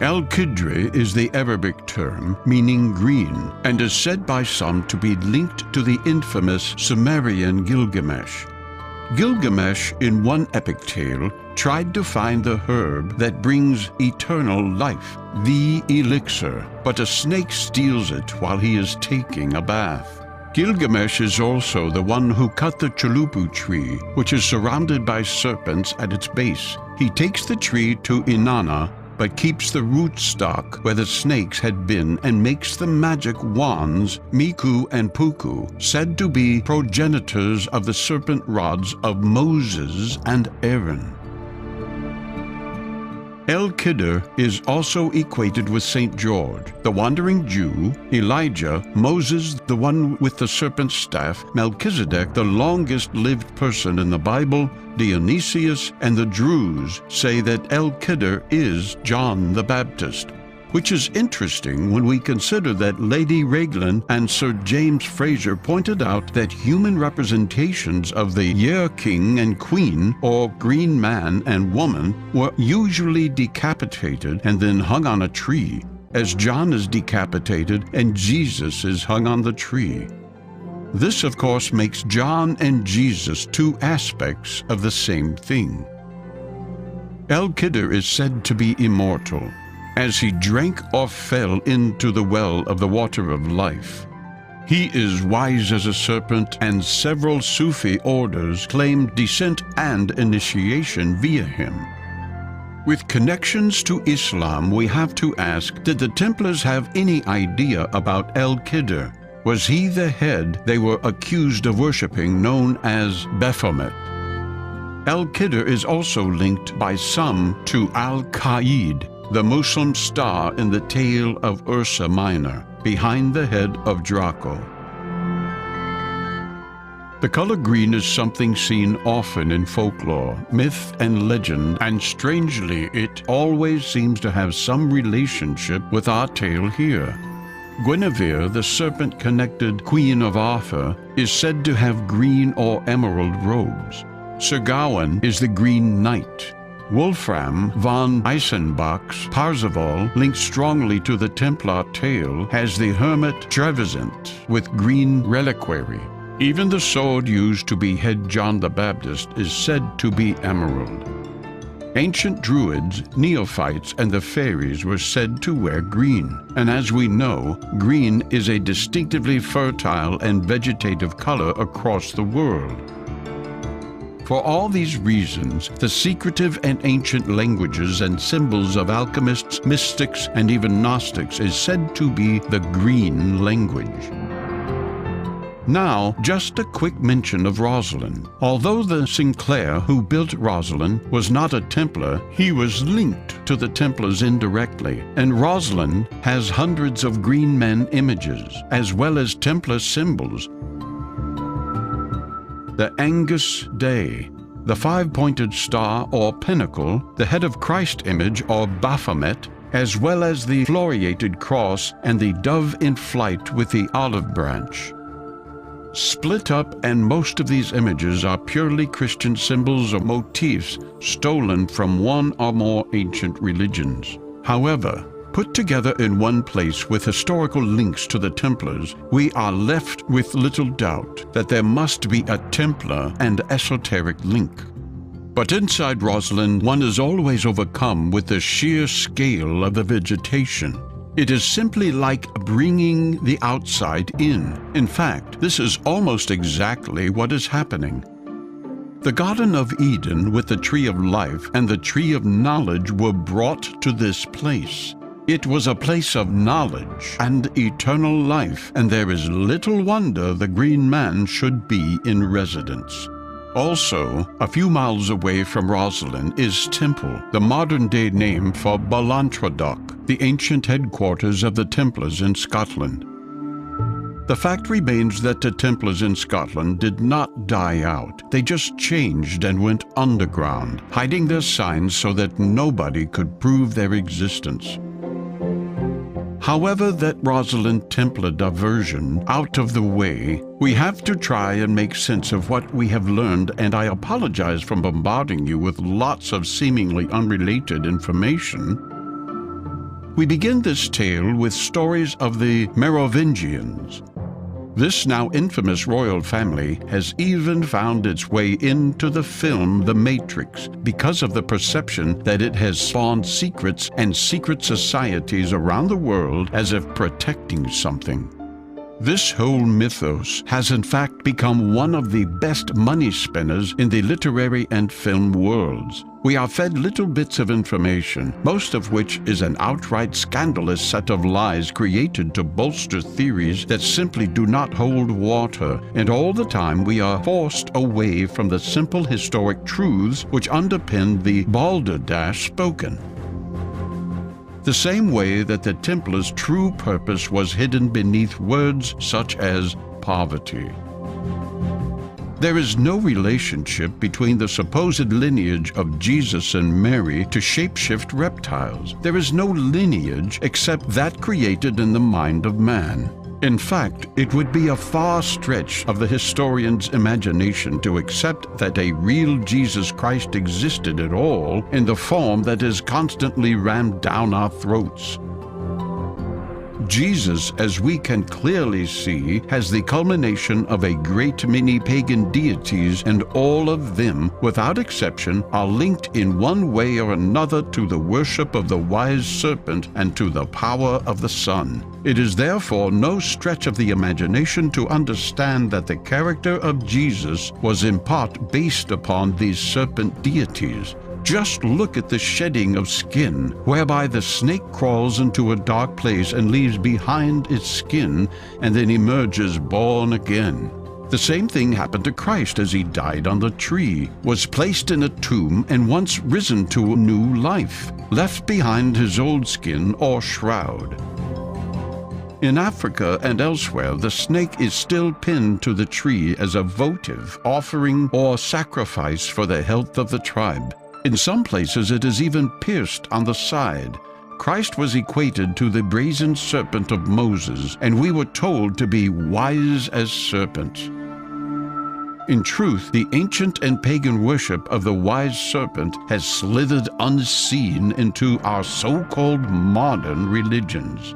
El-Kidri is the Arabic term meaning green, and is said by some to be linked to the infamous Sumerian Gilgamesh. Gilgamesh, in one epic tale, tried to find the herb that brings eternal life, the Elixir, but a snake steals it while he is taking a bath. Gilgamesh is also the one who cut the chalupu tree, which is surrounded by serpents at its base. He takes the tree to Inanna, but keeps the rootstock where the snakes had been and makes the magic wands, Miku and Puku, said to be progenitors of the serpent rods of Moses and Aaron. El-Kidr is also equated with St. George, the wandering Jew, Elijah, Moses, the one with the serpent staff, Melchizedek, the longest-lived person in the Bible, Dionysius, and the Druze say that El-Kidr is John the Baptist, which is interesting when we consider that Lady Raglan and Sir James Fraser pointed out that human representations of the Yer King and Queen, or green man and woman, were usually decapitated and then hung on a tree, as John is decapitated and Jesus is hung on the tree. This, of course, makes John and Jesus two aspects of the same thing. El-Kidr is said to be immortal, as he drank or fell into the well of the water of life. He is wise as a serpent, and several Sufi orders claim descent and initiation via him. With connections to Islam, we have to ask, did the Templars have any idea about El-Kidr? Was he the head they were accused of worshipping, known as Baphomet? El-Kidr is also linked by some to Al-Qaid, the Muslim star in the tale of Ursa Minor, behind the head of Draco. The color green is something seen often in folklore, myth, and legend, and strangely, it always seems to have some relationship with our tale here. Guinevere, the serpent-connected Queen of Arthur, is said to have green or emerald robes. Sir Gawain is the Green Knight. Wolfram von Eisenbach's Parzival, linked strongly to the Templar tale, has the hermit Trevisan with green reliquary. Even the sword used to behead John the Baptist is said to be emerald. Ancient Druids, neophytes, and the fairies were said to wear green, and as we know, green is a distinctively fertile and vegetative color across the world. For all these reasons, the secretive and ancient languages and symbols of alchemists, mystics, and even Gnostics is said to be the green language. Now, just a quick mention of Rosalind. Although the Sinclair who built Rosalind was not a Templar, he was linked to the Templars indirectly, and Rosalind has hundreds of green men images, as well as Templar symbols. The Angus Day, the five-pointed star or pinnacle, the head of Christ image or Baphomet, as well as the floriated cross and the dove in flight with the olive branch. Split up, and most of these images are purely Christian symbols or motifs stolen from one or more ancient religions. However, put together in one place with historical links to the Templars, we are left with little doubt that there must be a Templar and esoteric link. But inside Rosalind, one is always overcome with the sheer scale of the vegetation. It is simply like bringing the outside in. In fact, this is almost exactly what is happening. The Garden of Eden with the Tree of Life and the Tree of Knowledge were brought to this place. It was a place of knowledge and eternal life, and there is little wonder the Green Man should be in residence. Also, a few miles away from Rosalind is Temple, the modern-day name for Ballantradoc, the ancient headquarters of the Templars in Scotland. The fact remains that the Templars in Scotland did not die out. They just changed and went underground, hiding their signs so that nobody could prove their existence. However, that Rosalind Templar diversion out of the way, we have to try and make sense of what we have learned, and I apologize for bombarding you with lots of seemingly unrelated information. We begin this tale with stories of the Merovingians. This now infamous royal family has even found its way into the film The Matrix because of the perception that it has spawned secrets and secret societies around the world as if protecting something. This whole mythos has in fact become one of the best money spinners in the literary and film worlds. We are fed little bits of information, most of which is an outright scandalous set of lies created to bolster theories that simply do not hold water, and all the time we are forced away from the simple historic truths which underpin the balderdash spoken. The same way that the Templars' true purpose was hidden beneath words such as poverty. There is no relationship between the supposed lineage of Jesus and Mary to shapeshift reptiles. There is no lineage except that created in the mind of man. In fact, it would be a far stretch of the historian's imagination to accept that a real Jesus Christ existed at all in the form that is constantly rammed down our throats. Jesus, as we can clearly see, has the culmination of a great many pagan deities, and all of them, without exception, are linked in one way or another to the worship of the wise serpent and to the power of the sun. It is therefore no stretch of the imagination to understand that the character of Jesus was in part based upon these serpent deities. Just look at the shedding of skin, whereby the snake crawls into a dark place and leaves behind its skin and then emerges born again. The same thing happened to Christ as he died on the tree, was placed in a tomb, and once risen to new life, left behind his old skin or shroud. In Africa and elsewhere, the snake is still pinned to the tree as a votive, offering, or sacrifice for the health of the tribe. In some places it is even pierced on the side. Christ was equated to the brazen serpent of Moses, and we were told to be wise as serpents. In truth, the ancient and pagan worship of the wise serpent has slithered unseen into our so-called modern religions.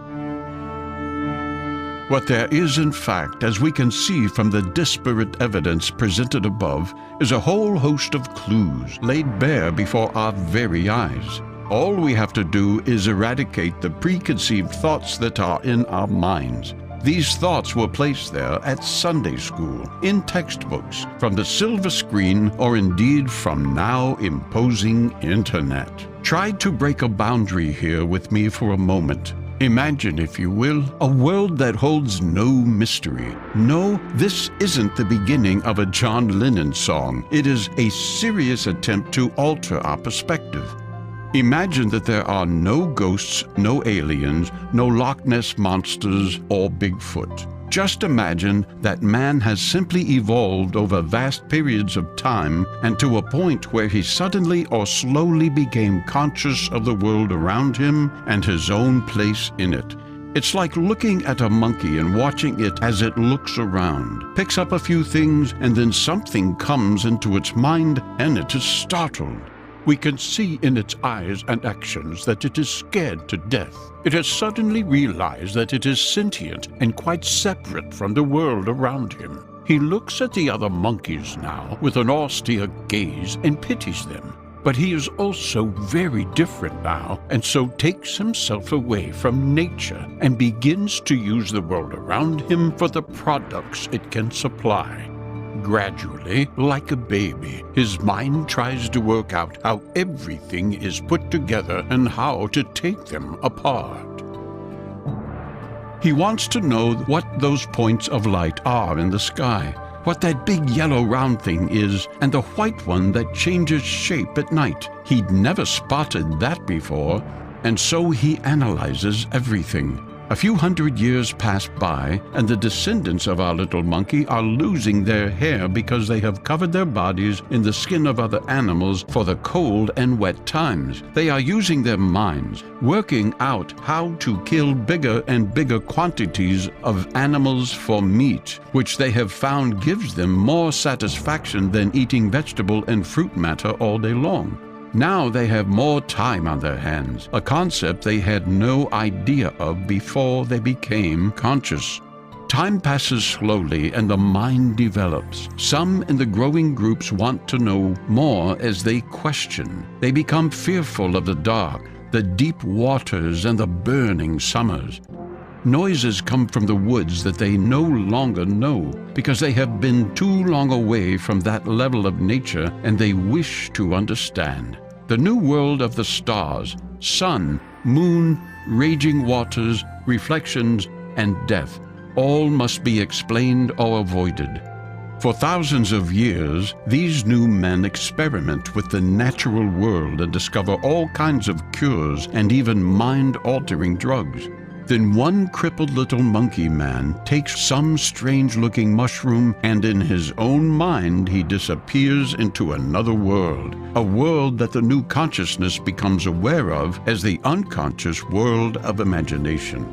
What there is, in fact, as we can see from the disparate evidence presented above, is a whole host of clues laid bare before our very eyes. All we have to do is eradicate the preconceived thoughts that are in our minds. These thoughts were placed there at Sunday school, in textbooks, from the silver screen, or indeed from now imposing internet. Try to break a boundary here with me for a moment. Imagine, if you will, a world that holds no mystery. No, this isn't the beginning of a John Lennon song. It is a serious attempt to alter our perspective. Imagine that there are no ghosts, no aliens, no Loch Ness monsters, or Bigfoot. Just imagine that man has simply evolved over vast periods of time and to a point where he suddenly or slowly became conscious of the world around him and his own place in it. It's like looking at a monkey and watching it as it looks around, picks up a few things, and then something comes into its mind and it is startled. We can see in its eyes and actions that it is scared to death. It has suddenly realized that it is sentient and quite separate from the world around him. He looks at the other monkeys now with an austere gaze and pities them. But he is also very different now, and so takes himself away from nature and begins to use the world around him for the products it can supply. Gradually, like a baby, his mind tries to work out how everything is put together and how to take them apart. He wants to know what those points of light are in the sky, what that big yellow round thing is, and the white one that changes shape at night. He'd never spotted that before, and so he analyzes everything. A few hundred years pass by, and the descendants of our little monkey are losing their hair because they have covered their bodies in the skin of other animals for the cold and wet times. They are using their minds, working out how to kill bigger and bigger quantities of animals for meat, which they have found gives them more satisfaction than eating vegetable and fruit matter all day long. Now they have more time on their hands, a concept they had no idea of before they became conscious. Time passes slowly and the mind develops. Some in the growing groups want to know more as they question. They become fearful of the dark, the deep waters, and the burning summers. Noises come from the woods that they no longer know because they have been too long away from that level of nature, and they wish to understand. The new world of the stars, sun, moon, raging waters, reflections, and death, all must be explained or avoided. For thousands of years, these new men experiment with the natural world and discover all kinds of cures and even mind-altering drugs. Then one crippled little monkey man takes some strange-looking mushroom, and in his own mind he disappears into another world, a world that the new consciousness becomes aware of as the unconscious world of imagination.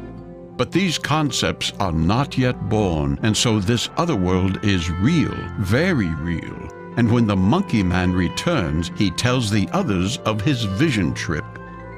But these concepts are not yet born, and so this other world is real, very real. And when the monkey man returns, he tells the others of his vision trip.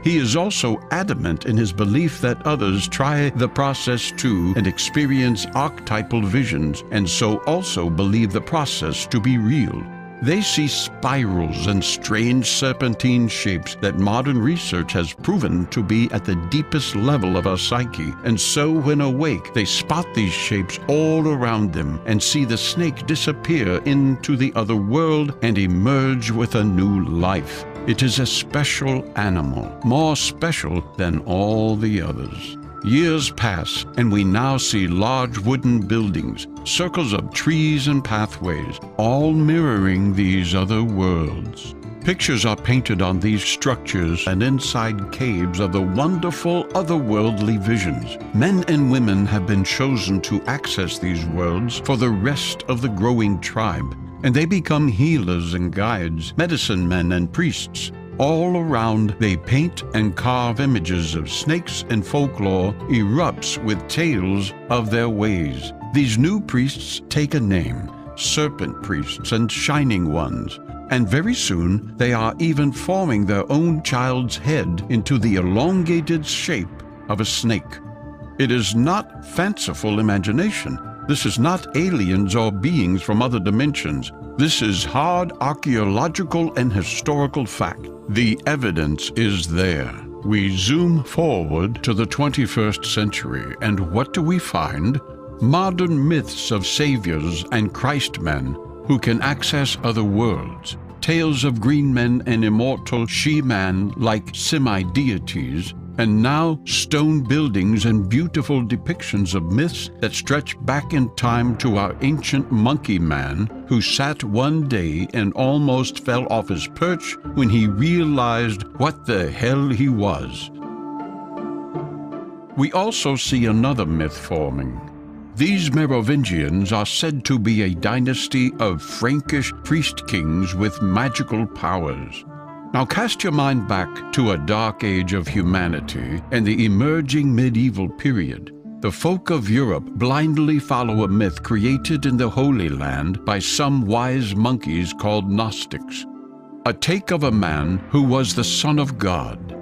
He is also adamant in his belief that others try the process too and experience archetypal visions, and so also believe the process to be real. They see spirals and strange serpentine shapes that modern research has proven to be at the deepest level of our psyche, and so when awake they spot these shapes all around them and see the snake disappear into the other world and emerge with a new life. It is a special animal, more special than all the others. Years pass, and we now see large wooden buildings, circles of trees and pathways, all mirroring these other worlds. Pictures are painted on these structures and inside caves of the wonderful otherworldly visions. Men and women have been chosen to access these worlds for the rest of the growing tribe, and they become healers and guides, medicine men and priests. All around, they paint and carve images of snakes, and folklore erupts with tales of their ways. These new priests take a name, Serpent priests and Shining Ones, and very soon they are even forming their own child's head into the elongated shape of a snake. It is not fanciful imagination. This is not aliens or beings from other dimensions. This is hard archaeological and historical fact. The evidence is there. We zoom forward to the 21st century, and what do we find? Modern myths of saviors and Christmen who can access other worlds. Tales of green men and immortal she-man like semi-deities, and now stone buildings and beautiful depictions of myths that stretch back in time to our ancient monkey man who sat one day and almost fell off his perch when he realized what the hell he was. We also see another myth forming. These Merovingians are said to be a dynasty of Frankish priest kings with magical powers. Now cast your mind back to a dark age of humanity and the emerging medieval period. The folk of Europe blindly follow a myth created in the Holy Land by some wise monkeys called Gnostics. A take of a man who was the Son of God.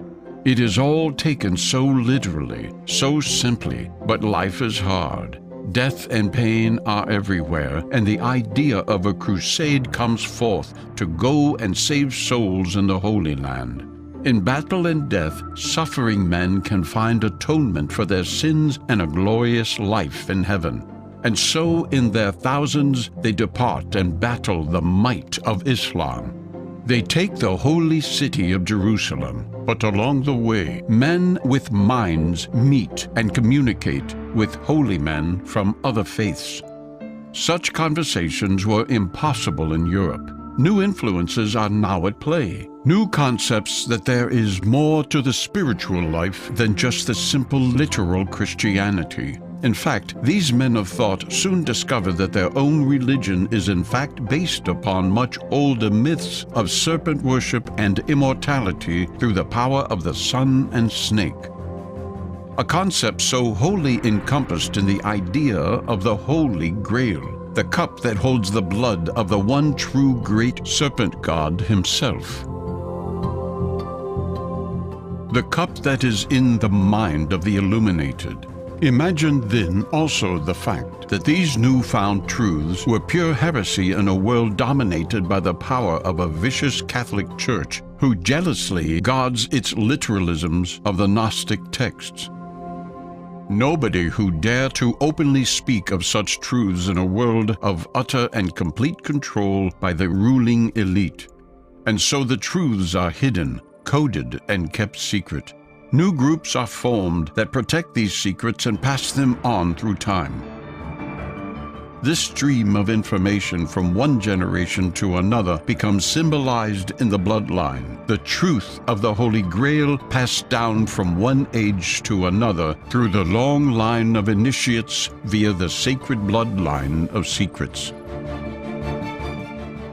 It is all taken so literally, so simply, but life is hard. Death and pain are everywhere, and the idea of a crusade comes forth to go and save souls in the Holy Land. In battle and death, suffering men can find atonement for their sins and a glorious life in heaven. And so in their thousands they depart and battle the might of Islam. They take the holy city of Jerusalem, but along the way, men with minds meet and communicate with holy men from other faiths. Such conversations were impossible in Europe. new influences are now at play. New concepts that there is more to the spiritual life than just the simple literal Christianity. In fact, these men of thought soon discover that their own religion is in fact based upon much older myths of serpent worship and immortality through the power of the sun and snake. A concept so wholly encompassed in the idea of the Holy Grail, the cup that holds the blood of the one true great serpent god himself. The cup that is in the mind of the illuminated. Imagine then also the fact that these newfound truths were pure heresy in a world dominated by the power of a vicious Catholic Church who jealously guards its literalisms of the Gnostic texts. Nobody who dare to openly speak of such truths in a world of utter and complete control by the ruling elite. And so the truths are hidden, coded, and kept secret. New groups are formed that protect these secrets and pass them on through time. This stream of information from one generation to another becomes symbolized in the bloodline, the truth of the Holy Grail passed down from one age to another through the long line of initiates via the sacred bloodline of secrets.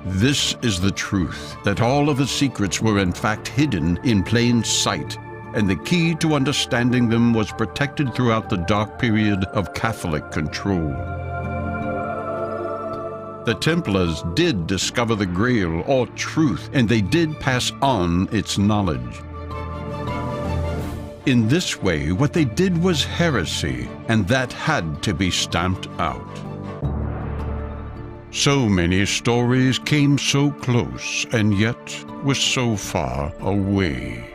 This is the truth, that all of the secrets were in fact hidden in plain sight, and the key to understanding them was protected throughout the dark period of Catholic control. The Templars did discover the Grail, or truth, and they did pass on its knowledge. In this way, what they did was heresy, and that had to be stamped out. So many stories came so close, and yet were so far away.